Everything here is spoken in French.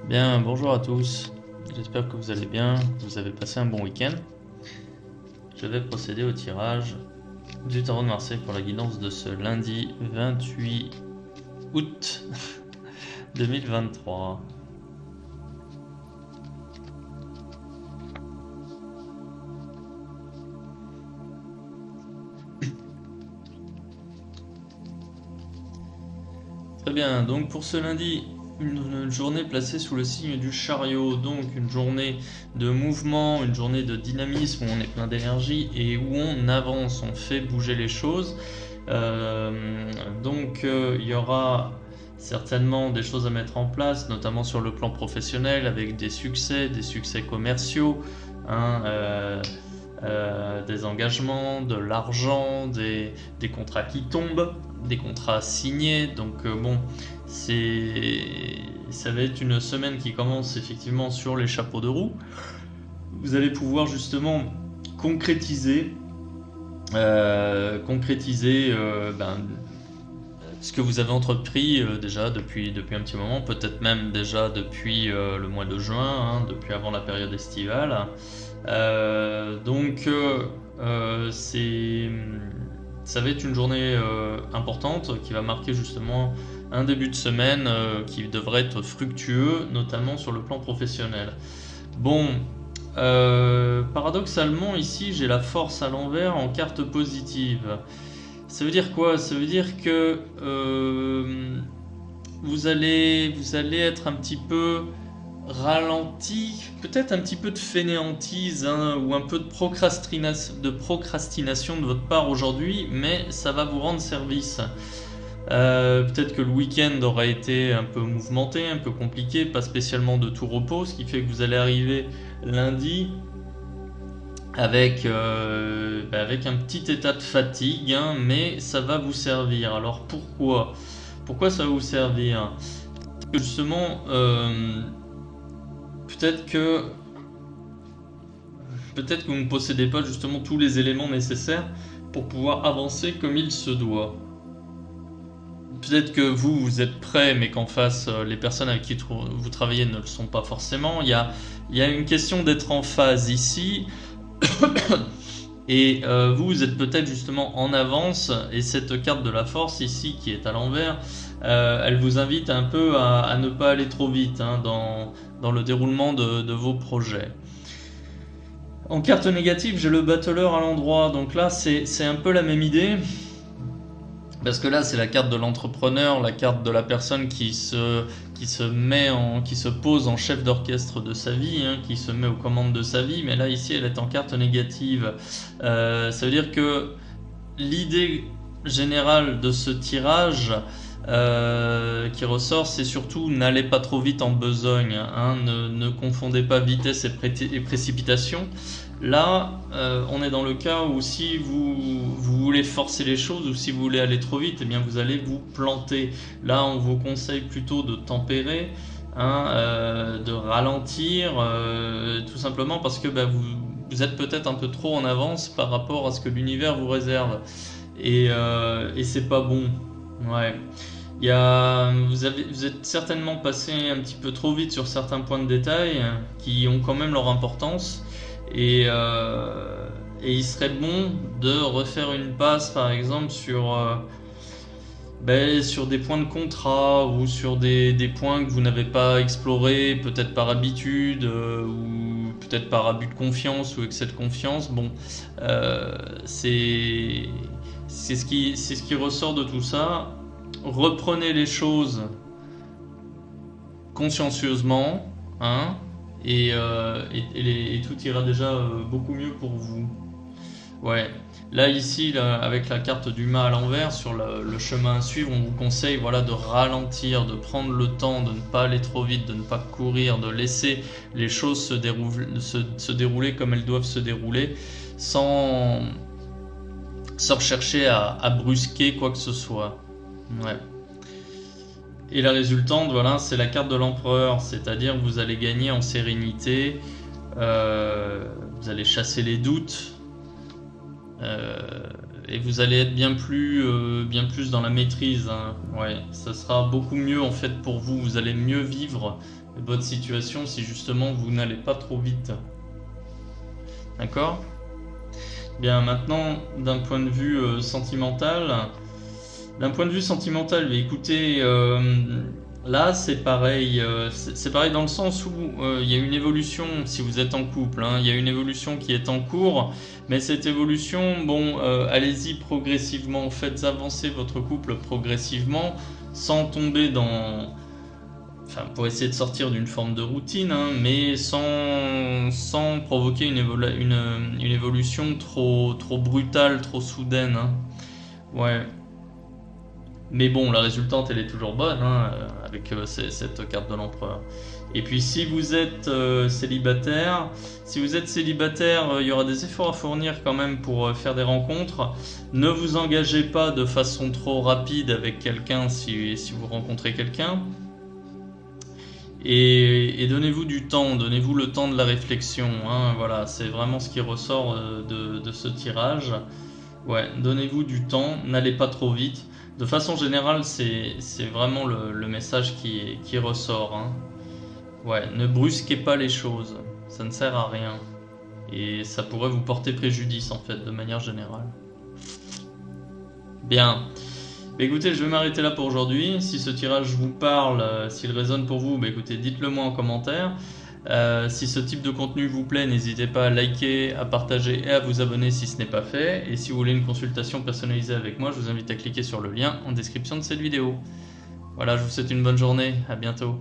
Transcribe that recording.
Bien, bonjour à tous. J'espère que vous allez bien, que vous avez passé un bon week-end. Je vais procéder au tirage du tarot de Marseille pour la guidance de ce lundi 28 août 2023. Très bien, donc pour ce lundi, une journée placée sous le signe du chariot, donc une journée de mouvement, une journée de dynamisme où on est plein d'énergie et où on avance, on fait bouger les choses. Il y aura certainement des choses à mettre en place, notamment sur le plan professionnel, avec des succès commerciaux, hein, des engagements, de l'argent, des contrats qui tombent, des contrats signés. Ça va être une semaine qui commence effectivement sur les chapeaux de roue. Vous allez pouvoir justement concrétiser ce que vous avez entrepris déjà depuis un petit moment, peut-être même déjà depuis le mois de juin, hein, depuis avant la période estivale. Ça va être une journée importante qui va marquer justement un début de semaine qui devrait être fructueux, notamment sur le plan professionnel. Bon, paradoxalement ici j'ai la force à l'envers en carte positive. Ça veut dire quoi? Ça veut dire que vous allez être un petit peu ralenti, peut-être un petit peu de fainéantise, hein, ou un peu de procrastination de votre part aujourd'hui, mais ça va vous rendre service. Peut-être que le week-end aura été un peu mouvementé, un peu compliqué, pas spécialement de tout repos, ce qui fait que vous allez arriver lundi avec un petit état de fatigue, hein, mais ça va vous servir. Alors pourquoi ça va vous servir? Parce que justement, peut-être que vous ne possédez pas justement tous les éléments nécessaires pour pouvoir avancer comme il se doit. Peut-être que vous êtes prêt, mais qu'en face, les personnes avec qui vous travaillez ne le sont pas forcément. Il y a une question d'être en phase ici. Et vous êtes peut-être justement en avance, et cette carte de la force ici qui est à l'envers, elle vous invite un peu à ne pas aller trop vite, hein, dans le déroulement de vos projets. En carte négative, j'ai le battleur à l'endroit, donc là c'est un peu la même idée. Parce que là, c'est la carte de l'entrepreneur, la carte de la personne qui se pose en chef d'orchestre de sa vie, hein, qui se met aux commandes de sa vie. Mais là, ici, elle est en carte négative. Ça veut dire que l'idée générale de ce tirage qui ressort, c'est surtout n'allez pas trop vite en besogne, hein, ne confondez pas vitesse et précipitation. Là, on est dans le cas où si vous voulez forcer les choses ou si vous voulez aller trop vite, eh bien vous allez vous planter. Là, on vous conseille plutôt de tempérer, hein, de ralentir, tout simplement parce que vous êtes peut-être un peu trop en avance par rapport à ce que l'univers vous réserve. Et c'est pas bon. Ouais. Vous êtes certainement passé un petit peu trop vite sur certains points de détail qui ont quand même leur importance. Et il serait bon de refaire une passe par exemple sur des points de contrat ou sur des points que vous n'avez pas explorés, peut-être par habitude ou peut-être par abus de confiance ou excès de confiance. Bon, c'est ce qui ressort de tout ça. Reprenez les choses consciencieusement, hein, et tout ira déjà beaucoup mieux pour vous. Ouais. Là ici, là, avec la carte du mât à l'envers, sur le chemin à suivre, on vous conseille, voilà, de ralentir, de prendre le temps, de ne pas aller trop vite, de ne pas courir, de laisser les choses se dérouler comme elles doivent se dérouler, sans rechercher à brusquer quoi que ce soit. Ouais. Et la résultante, voilà, c'est la carte de l'empereur, c'est-à-dire que vous allez gagner en sérénité, vous allez chasser les doutes, et vous allez être bien plus dans la maîtrise, hein. Ouais, ça sera beaucoup mieux en fait pour vous. Vous allez mieux vivre votre situation si justement vous n'allez pas trop vite. D'accord? Bien, maintenant, d'un point de vue sentimental, écoutez, là c'est pareil, c'est pareil dans le sens où il y a une évolution, si vous êtes en couple, hein, il y a une évolution qui est en cours, mais cette évolution, bon, allez-y progressivement, faites avancer votre couple progressivement, sans tomber dans... Enfin, pour essayer de sortir d'une forme de routine, hein, mais sans provoquer une évolution trop brutale, trop soudaine. Hein. Ouais. Mais bon, la résultante, elle est toujours bonne, hein, avec cette carte de l'empereur. Et puis, si vous êtes célibataire, il y aura des efforts à fournir quand même pour faire des rencontres. Ne vous engagez pas de façon trop rapide avec quelqu'un si vous rencontrez quelqu'un. Et donnez-vous du temps, donnez-vous le temps de la réflexion. Hein, voilà, c'est vraiment ce qui ressort de ce tirage. Ouais, donnez-vous du temps, n'allez pas trop vite. De façon générale, c'est vraiment le message qui ressort. Hein. Ouais, ne brusquez pas les choses, ça ne sert à rien. Et ça pourrait vous porter préjudice en fait, de manière générale. Bien. Bah écoutez, je vais m'arrêter là pour aujourd'hui. Si ce tirage vous parle, s'il résonne pour vous, bah écoutez, dites-le moi en commentaire. Si ce type de contenu vous plaît, n'hésitez pas à liker, à partager et à vous abonner si ce n'est pas fait. Et si vous voulez une consultation personnalisée avec moi, je vous invite à cliquer sur le lien en description de cette vidéo. Voilà, je vous souhaite une bonne journée, à bientôt.